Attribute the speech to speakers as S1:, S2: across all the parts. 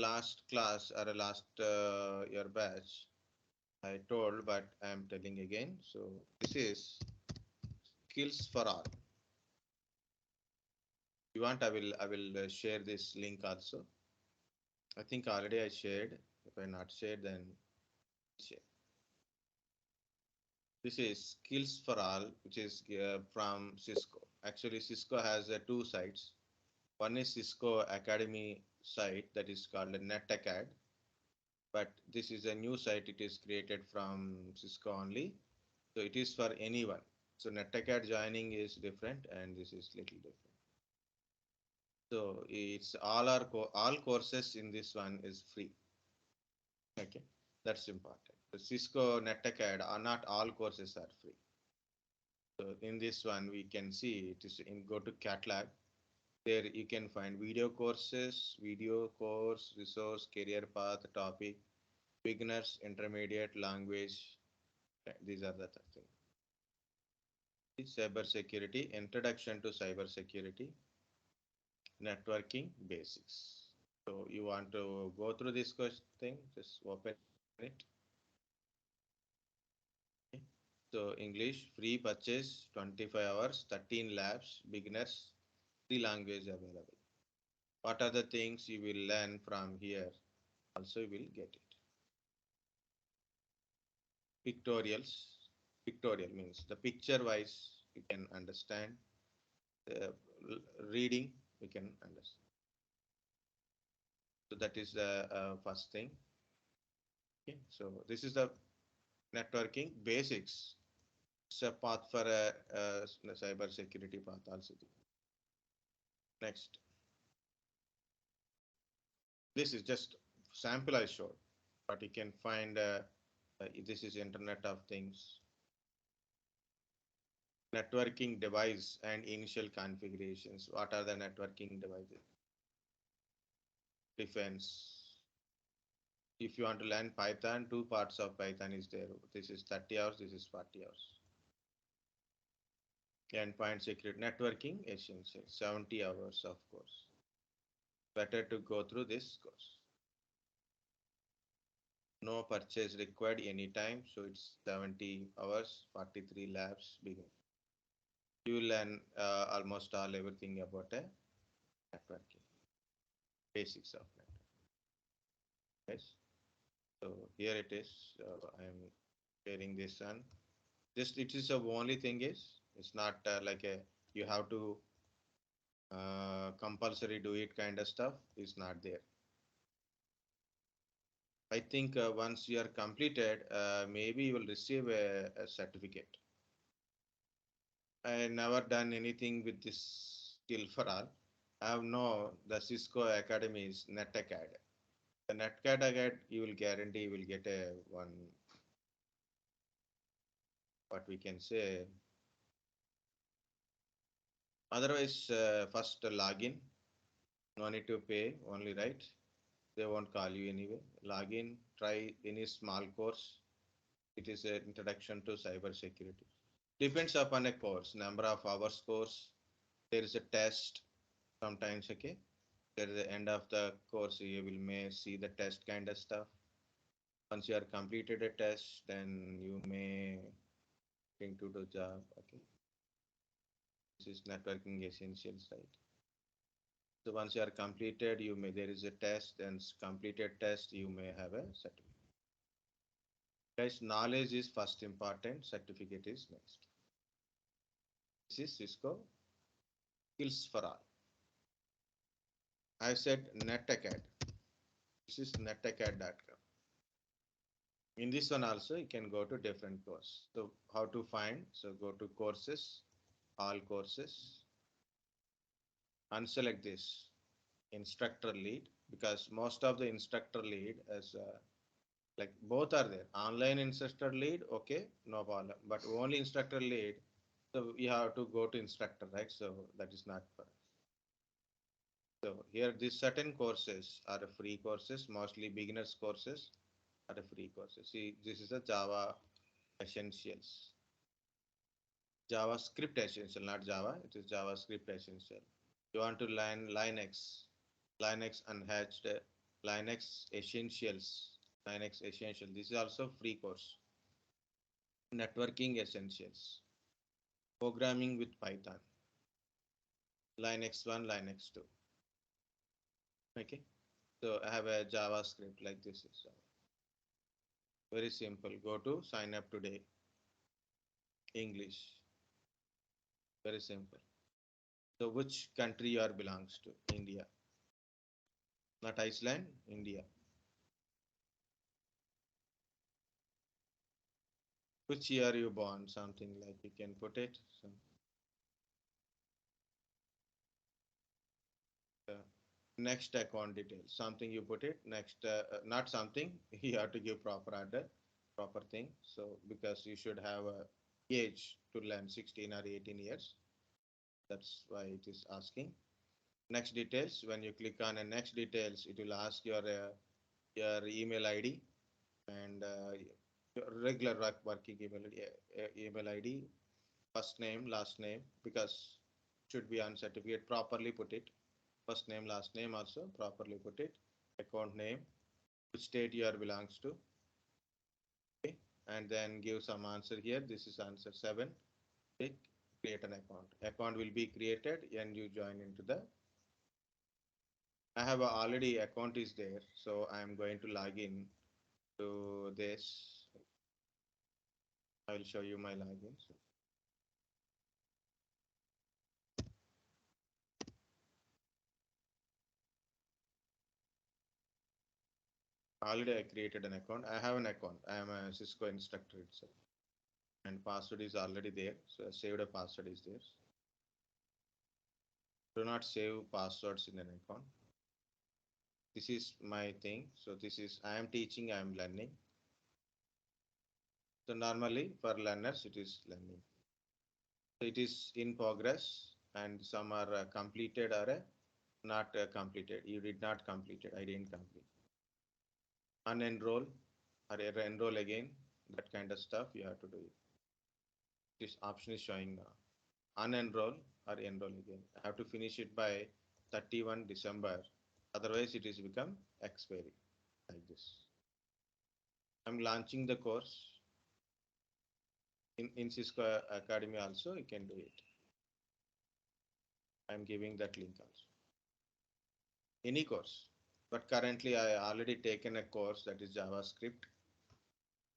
S1: last class or a last year batch, I told, but I am telling again. So this is skills for all. If you want, I will share this link also. I think already I shared. If I not shared, then share. This is skills for all, which is from Cisco. Actually, Cisco has two sites. One is Cisco Academy site that is called Netacad, but this is a new site. It is created from Cisco only, so it is for anyone. So Netacad joining is different, and this is little different. So it's all courses in this one is free. Okay, that's important. The Cisco Netacad are not all courses are free. So in this one we can see it is in go to catalog. There you can find video courses, video course, resource, career path, topic, beginners, intermediate, language. These are the things. Cyber security, introduction to cyber security, networking basics. So you want to go through this thing, just open it. Okay. So English, free purchase, 25 hours, 13 labs, beginners, 3 language available. What are the things you will learn from here? Also you will get it. Pictorials. Pictorial means the picture wise you can understand. The reading you can understand. So that is the first thing. Okay. So this is the networking basics. It's a path for a cyber security path also. Next. This is just sample I showed, but you can find this is Internet of Things. Networking device and initial configurations. What are the networking devices? Defense. If you want to learn Python, two parts of Python is there. This is 30 hours, this is 40 hours. Endpoint security, networking essential, 70 hours of course. Better to go through this course. No purchase required anytime, so it's 70 hours, 43 labs begin. You will learn almost all everything about a networking, basics of networking. Yes. So here it is. I am sharing this one. Just it is the only thing is it's not like a you have to compulsory do it kind of stuff is not there. I think once you are completed, maybe you will receive a certificate. I never done anything with this skill for all. I have no the Cisco Academy's Netacad. The Netacad you will guarantee you will get a one what we can say. Otherwise, first login. No need to pay, only right. They won't call you anyway. Login, try any small course. It is an introduction to cyber security. Depends upon a course, number of hours course. There is a test sometimes, okay. There is the end of the course, you will may see the test kind of stuff. Once you are completed a test, then you may think to the job, okay. This is networking essentials, right? So once you are completed, you may there is a test, and completed test, you may have a certificate. Guys, knowledge is first important, certificate is next. This is Cisco Skills for All. I said Netacad. This is netacad.com. In this one also, you can go to different course. So how to find? So go to courses, all courses, unselect this instructor lead because most of the instructor lead is like both are there. Online instructor lead, okay, no problem. But only instructor lead, so you have to go to instructor, right? So that is not for us. So here these certain courses are free courses, mostly beginners courses are free courses. See, this is a Java essentials. JavaScript essential, not Java, it is JavaScript essential. You want to learn Linux, Linux unhatched Linux Essentials. Linux Essentials. This is also free course. Networking Essentials. Programming with Python. Linux 1, Linux 2. Okay. So I have a JavaScript like this. Is very simple. Go to sign up today. English. Very simple. So which country you are belongs to? India. Not Iceland, India. Which year you born? Something like you can put it. So, uh, next account details. Something you put it. Next, not something. You have to give proper address, proper thing. So because you should have a age to learn 16 or 18 years. That's why it is asking. Next details. When you click on a next details, it will ask your email ID and your regular working email ID, first name, last name, because should be on certificate, properly put it. First name, last name also properly put it. Account name, which state you are belongs to. Okay. And then give some answer here. This is answer 7. Click create an account. Account will be created and you join into the. I have already account is there, so I am going to log in to this. I will show you my login. So already I created an account. I have an account. I am a Cisco instructor itself. And password is already there. So saved a password is there. Do not save passwords in an account. This is my thing. So this is, I am teaching, I am learning. So normally for learners, it is learning. So it is in progress and some are completed or not completed. You did not complete it. I didn't complete. Unenroll or enroll again. That kind of stuff you have to do it. This option is showing now. Unenroll or enroll again. I have to finish it by 31 December. Otherwise, it is become expiry like this. I'm launching the course in Cisco Academy also. You can do it. I'm giving that link also. Any course. But currently, I already taken a course that is JavaScript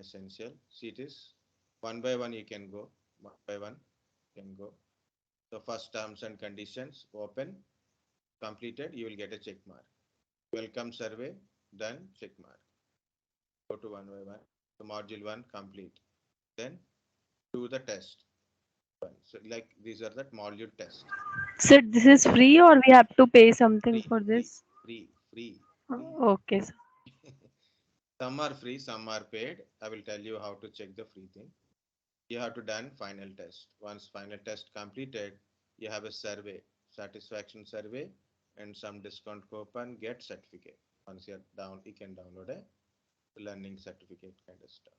S1: essential. See, it is one by one. You can go one by one. You can go. So first terms and conditions open completed. You will get a check mark. Welcome survey done, check mark. Go to one by one. So module 1 complete. Then do the test. So like these are the module test.
S2: So this is free or we have to pay something
S1: Free,
S2: for
S1: free,
S2: this?
S1: free, free.
S2: Okay, sir.
S1: Some are free, some are paid. I will tell you how to check the free thing. You have to done final test. Once final test completed, you have a survey, satisfaction survey, and some discount coupon, get certificate. Once you're down, you can download a learning certificate kind of stuff.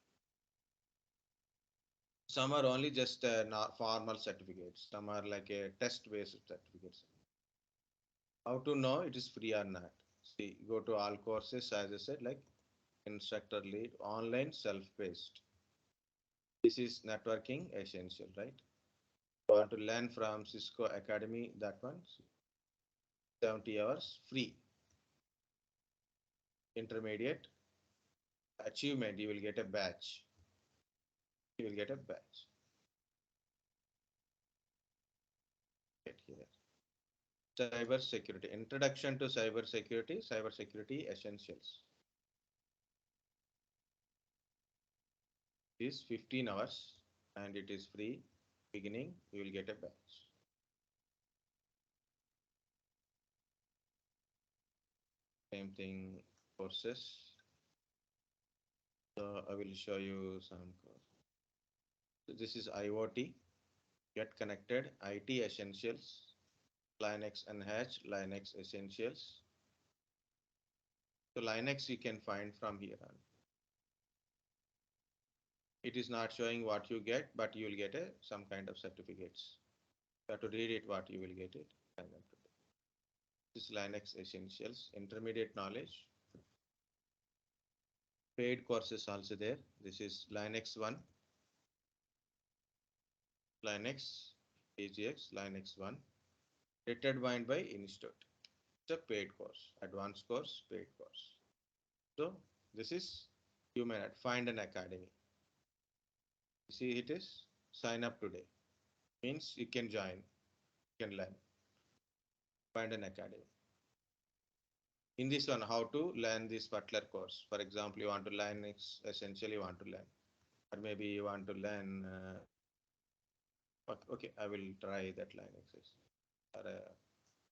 S1: Some are only just not formal certificates. Some are like a test-based certificates. How to know it is free or not? See, go to all courses, as I said, like instructor lead, online, self-paced. This is networking essential, right? Want to learn from Cisco Academy, that one, 70 hours free. Intermediate achievement, you will get a badge. You will get a badge. Get here. Cyber security, introduction to cyber security essentials. Is 15 hours and it is free. Beginning, you will get a badge. Same thing, courses. So I will show you some course. So this is IoT, get connected, IT essentials, Linux Enhanced, Linux essentials. So Linux you can find from here on. It is not showing what you get, but you will get some kind of certificates. You have to read it, what you will get it. This is Linux essentials, intermediate knowledge. Paid courses also there. This is Linux 1, Linux, AGX, Linux 1, determined by institute. It's a paid course, advanced course, paid course. So this is human find an academy. See it is sign up today. Means you can join, you can learn, find an academy. In this one, how to learn this particular course. For example, you want to learn essentially you want to learn, or maybe you want to learn. Okay, I will try that line access or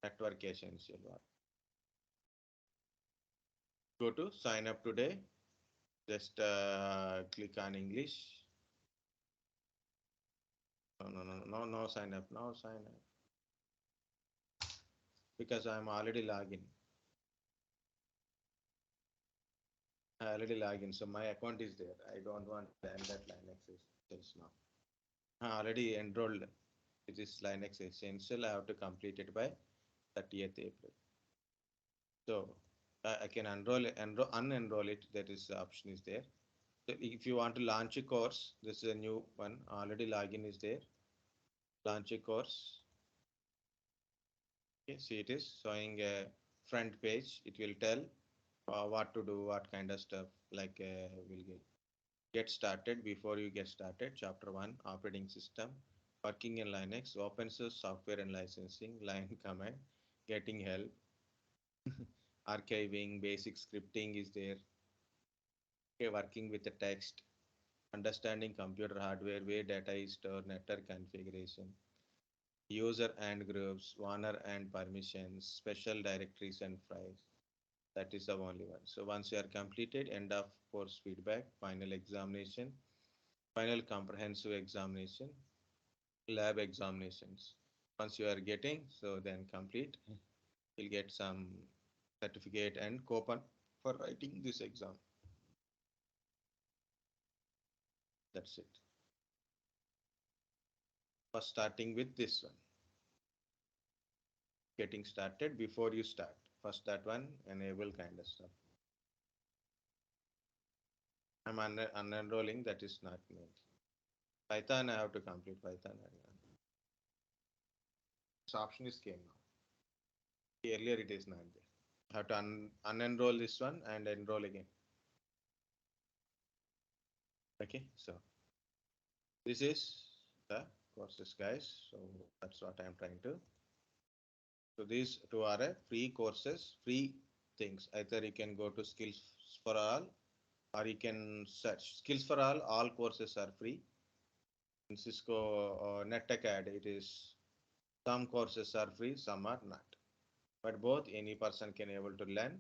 S1: network essential one. Go to sign up today. Just click on English. No sign up. No sign up because I'm already logged in. I already logged in, so my account is there. I don't want to learn that Linux essentials now. I already enrolled. It is Linux essential. I have to complete it by 30th April. So I can unenroll it. That is the option is there. So if you want to launch a course, this is a new one. Already login is there. Launch a course. Okay, see it is showing a front page. It will tell what to do, what kind of stuff. Like we'll get started. Before you get started, chapter 1, operating system, working in Linux, open source software and licensing, line command, getting help, archiving, basic scripting is there. Okay, working with the text, understanding computer hardware, where data is stored, network configuration, user and groups, owner and permissions, special directories and files. That is the only one. So once you are completed, end of course feedback, final examination, final comprehensive examination, lab examinations. Once you are getting, so then complete, you'll get some certificate and coupon for writing this exam. That's it. First starting with this one. Getting started before you start. First that one, enable kind of stuff. I'm unenrolling, that is not me. Python, I have to complete Python. This option is came now. Earlier it is not there. I have to unenroll this one and enroll again. Okay, so this is the courses, guys. So that's what I'm trying to. So these two are free courses, free things. Either you can go to Skills for All or you can search Skills for All. All courses are free. In Cisco or Netacad, it is some courses are free, some are not. But both any person can able to learn.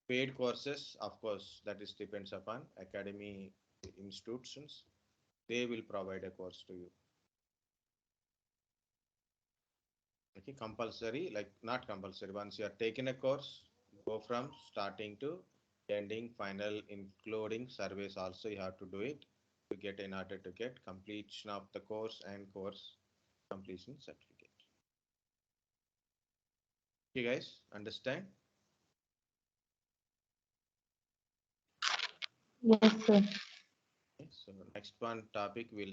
S1: Paid courses, of course, that is depends upon academy institutions. They will provide a course to you. Okay, compulsory, like not compulsory. Once you are taking a course, go from starting to ending, final, including surveys also you have to do it to get in order to get completion of the course and course completion certificate. Okay, guys, understand?
S2: Yes, sir.
S1: Okay, so next one topic will